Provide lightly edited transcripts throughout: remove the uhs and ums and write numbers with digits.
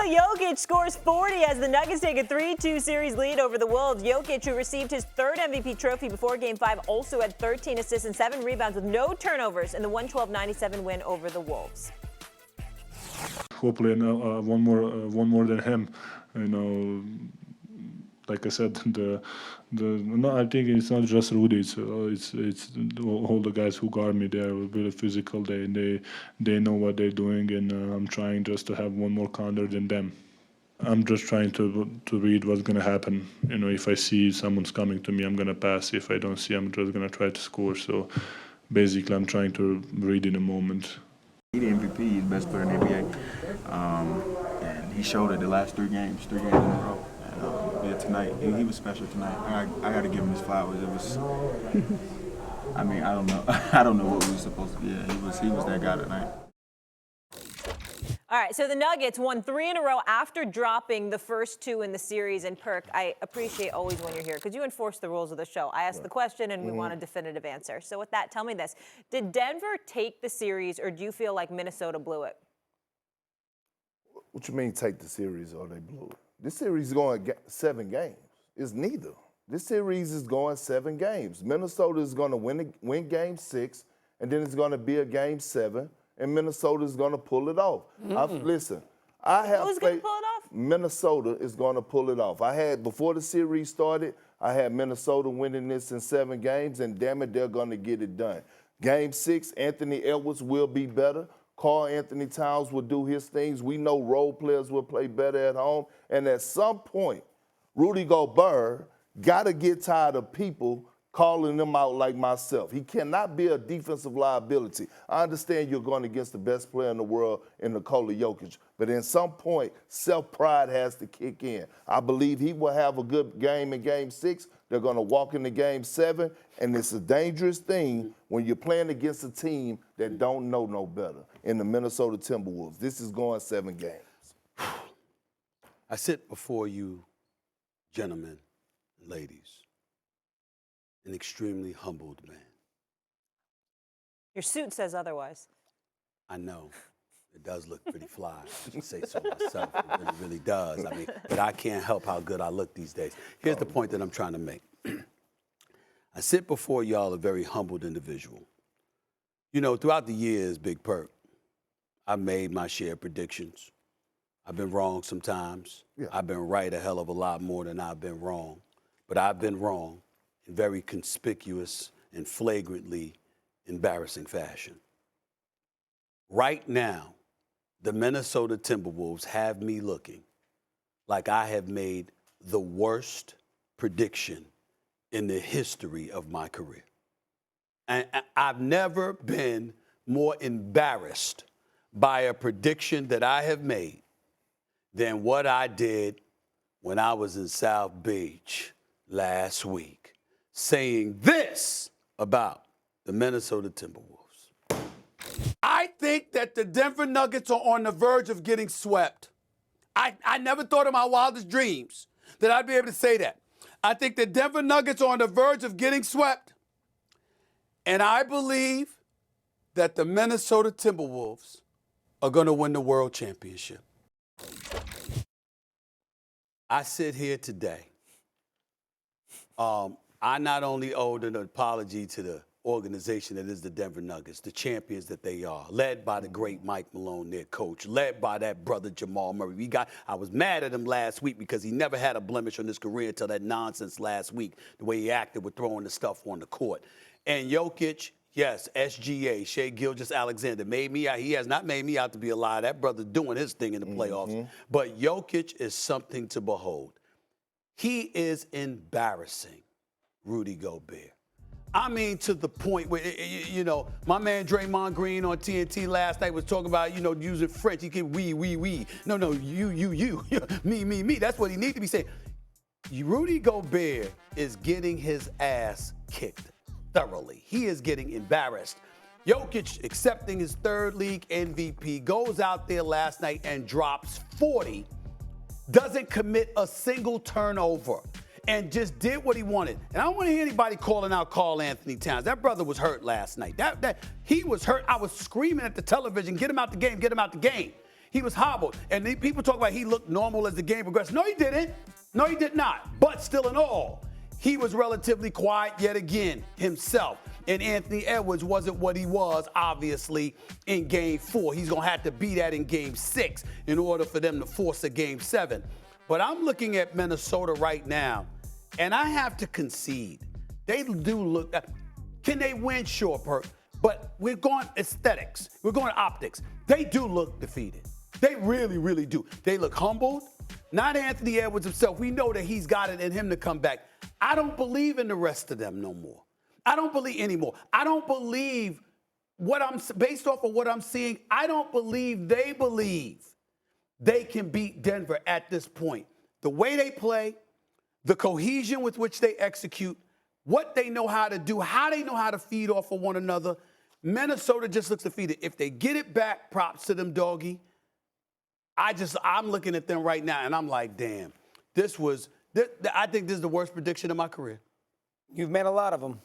Nikola Jokic scores 40 as the Nuggets take a 3-2 series lead over the Wolves. Jokic, who received his third MVP trophy before Game 5, also had 13 assists and 7 rebounds with no turnovers in the 112-97 win over the Wolves. Hopefully, one more than him. You know, like I said, no, I think it's not just Rudy. It's all the guys who guard me. They're really physical. They know what they're doing, and I'm trying just to have one more counter than them. I'm just trying to read what's gonna happen. You know, if I see someone's coming to me, I'm gonna pass. If I don't see, I'm just gonna try to score. So basically, I'm trying to read in a moment. He's the MVP, he's the best player in the NBA. And he showed it the last three games in a row. And, yeah, tonight, he was special tonight. I got to give him his flowers. It was, I mean, I don't know. I don't know what we were supposed to. Yeah, he was that guy tonight. All right, so the Nuggets won 3 in a row after dropping the first 2 in the series. And Perk, I appreciate always when you're here because you enforce the rules of the show. I asked the question and we want a definitive answer. So with that, tell me this. Did Denver take the series or do you feel like Minnesota blew it? What you mean take the series or they blew it? This series is going 7 games. It's neither. This series is going 7 games. Minnesota is going to win Game 6, and then it's going to be a Game 7. And Minnesota is going to pull it off. Listen, I have Who's going to pull it off? Minnesota is going to pull it off. Before the series started, I had Minnesota winning this in 7 games, and damn it, they're going to get it done. Game 6, Anthony Edwards will be better. Karl Anthony Towns will do his things. We know role players will play better at home. And at some point, Rudy Gobert got to get tired of people calling them out like myself. He cannot be a defensive liability. I understand you're going against the best player in the world in Nikola Jokic, but at some point, self-pride has to kick in. I believe he will have a good game in Game 6. They're going to walk into Game 7, and it's a dangerous thing when you're playing against a team that don't know no better in the Minnesota Timberwolves. This is going 7 games. I sit before you, gentlemen and ladies, an extremely humbled man. Your suit says otherwise. I know. It does look pretty fly. I should say so myself. It really, really does. I mean, but I can't help how good I look these days. Here's the point that I'm trying to make. I sit before y'all a very humbled individual. You know, throughout the years, Big Perk, I've made my share of predictions. I've been wrong sometimes. Yeah. I've been right a hell of a lot more than I've been wrong. But I've been wrong in very conspicuous and flagrantly embarrassing fashion. Right now, the Minnesota Timberwolves have me looking like I have made the worst prediction in the history of my career. And I've never been more embarrassed by a prediction that I have made than what I did when I was in South Beach last week, saying this about the Minnesota Timberwolves. I think that the Denver Nuggets are on the verge of getting swept. I never thought in my wildest dreams that I'd be able to say that. I think the Denver Nuggets are on the verge of getting swept. And I believe that the Minnesota Timberwolves are going to win the world championship. I sit here today. I not only owe an apology to the organization that is the Denver Nuggets, the champions that they are, led by the great Mike Malone, their coach, led by that brother Jamal Murray. I was mad at him last week because he never had a blemish on his career until that nonsense last week, the way he acted with throwing the stuff on the court. And Jokic, yes, SGA, Shai Gilgeous-Alexander, he has not made me out to be a liar. That brother's doing his thing in the playoffs. But Jokic is something to behold. He is embarrassing Rudy Gobert. I mean, to the point where, you know, my man Draymond Green on TNT last night was talking about, you know, using French. He can we. No, you. me. That's what he needs to be saying. Rudy Gobert is getting his ass kicked thoroughly. He is getting embarrassed. Jokic, accepting his 3rd league MVP, goes out there last night and drops 40, doesn't commit a single turnover, and just did what he wanted. And I don't want to hear anybody calling out Karl Anthony Towns. That brother was hurt last night. He was hurt. I was screaming at the television, get him out the game, get him out the game. He was hobbled. And people talk about he looked normal as the game progressed. No, he didn't. No, he did not. But still in all, he was relatively quiet yet again himself. And Anthony Edwards wasn't what he was, obviously, in Game 4. He's going to have to be that in Game 6 in order for them to force a Game 7. But I'm looking at Minnesota right now, and I have to concede. They do look. Can they win? Sure, Perk. But we're going aesthetics. We're going optics. They do look defeated. They really, really do. They look humbled. Not Anthony Edwards himself. We know that he's got it in him to come back. I don't believe in the rest of them no more. I don't believe anymore. I don't believe based off of what I'm seeing, I don't believe they can beat Denver at this point. The way they play, the cohesion with which they execute, what they know how to do, how they know how to feed off of one another. Minnesota just looks defeated. If they get it back, props to them, doggy. I'm looking at them right now, and I'm like, damn, I think this is the worst prediction of my career. You've made a lot of them.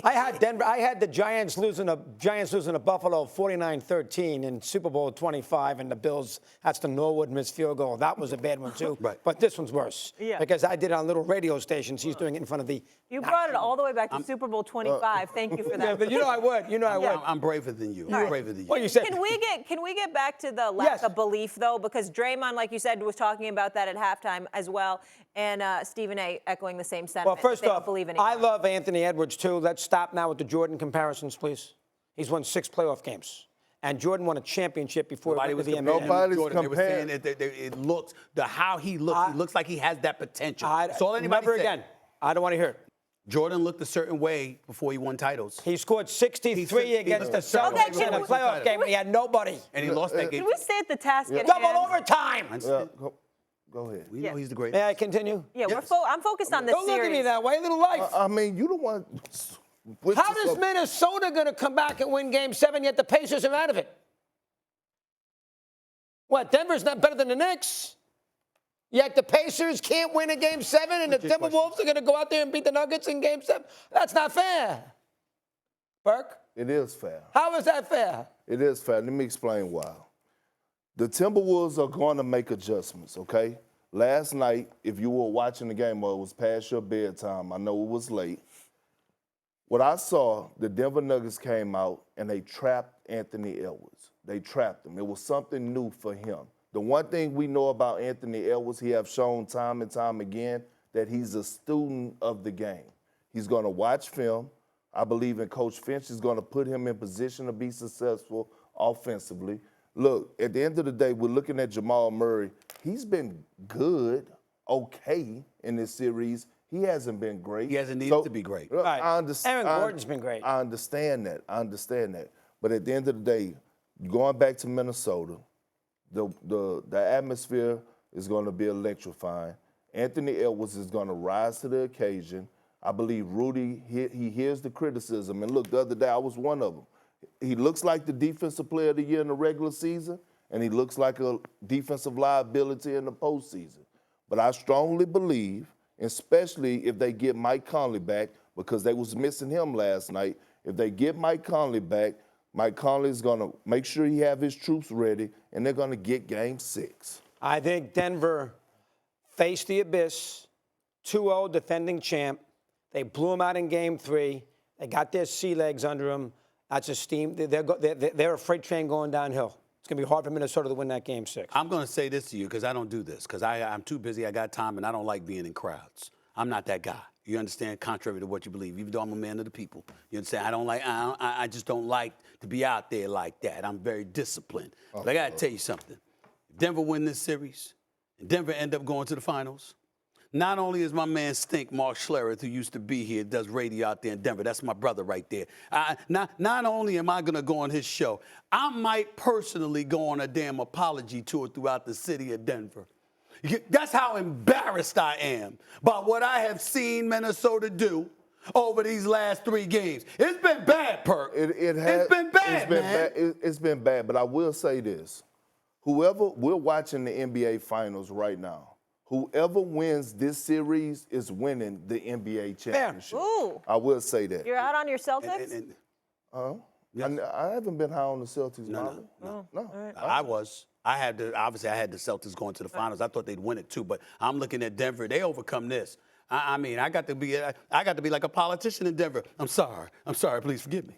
I had Denver. I had the Giants losing to Buffalo 49-13 in Super Bowl 25, and the Bills. That's the Norwood missed field goal. That was a bad one too. Right. But this one's worse. Yeah. Because I did it on little radio stations. He's doing it in front of the. You brought it all the way back to Super Bowl 25. Thank you for that. Yeah, but you know I would. You know I would. I'm braver than you. I'm braver than you. What you said? Can we get back to the lack of belief though? Because Draymond, like you said, was talking about that at halftime as well, and Stephen A. echoing the same sentiment. Well, first they don't off, believe anymore. I love Anthony Edwards too. Let's stop now with the Jordan comparisons, please. He's won 6 playoff games. And Jordan won a championship before he went to the NBA. Nobody's Jordan, comparing. They were saying it looks, how he looks, he looks like he has that potential. That's all anybody Never said. again. I don't want to hear it. Jordan looked a certain way before he won titles. He scored 63 against the Celtics in a playoff game, and he had nobody. And he lost that game. Can we stay at the task at Double hand? overtime. Go ahead. We know he's the greatest. May I continue? Yeah, I'm focused on the Don't series. look at me that way. Little life. I mean, you don't want. How does Minnesota going to come back and win Game 7, yet the Pacers are out of it? What, Denver's not better than the Knicks? Yet the Pacers can't win a Game 7, and the Timberwolves are going to go out there and beat the Nuggets in Game 7? That's not fair. Burke? It is fair. How is that fair? It is fair. Let me explain why. The Timberwolves are going to make adjustments, okay? Last night, if you were watching the game or it was past your bedtime, I know it was late. What I saw, the Denver Nuggets came out and they trapped Anthony Edwards. They trapped him. It was something new for him. The one thing we know about Anthony Edwards, he have shown time and time again that he's a student of the game. He's going to watch film. I believe in Coach Finch is going to put him in position to be successful offensively. Look, at the end of the day, we're looking at Jamal Murray. He's been good, okay in this series. He hasn't been great. He hasn't needed to be great. Right. I understand. Aaron Gordon's been great. I understand that. But at the end of the day, going back to Minnesota, the atmosphere is going to be electrifying. Anthony Edwards is going to rise to the occasion. I believe Rudy, he hears the criticism. And look, the other day I was one of them. He looks like the defensive player of the year in the regular season, and he looks like a defensive liability in the postseason. But I strongly believe, especially if they get Mike Conley back, because they was missing him last night. If they get Mike Conley back, Mike Conley is going to make sure he have his troops ready, and they're going to get Game 6. I think Denver faced the abyss, 2-0 defending champ. They blew him out in Game 3. They got their sea legs under them. That's a steam. They're a freight train going downhill. It's going to be hard for Minnesota to win that Game 6. I'm going to say this to you because I don't do this because I'm too busy. I got time, and I don't like being in crowds. I'm not that guy. You understand? Contrary to what you believe, even though I'm a man of the people. You understand? I just don't like to be out there like that. I'm very disciplined. But I got to tell you something. If Denver win this series, and Denver end up going to the finals, not only is my man Stink, Mark Schlereth, who used to be here, does radio out there in Denver. That's my brother right there. Not only am I going to go on his show, I might personally go on a damn apology tour throughout the city of Denver. That's how embarrassed I am by what I have seen Minnesota do over these last 3 games. It's been bad, Perk. It's been bad, man. It's been bad, but I will say this. We're watching the NBA Finals right now. Whoever wins this series is winning the NBA championship. Ooh. I will say that. You're out on your Celtics? I haven't been high on the Celtics, Marlon. No. I was. I had the Celtics going to the finals. I thought they'd win it too, but I'm looking at Denver. They overcome this. I mean, I got to be like a politician in Denver. I'm sorry. Please forgive me.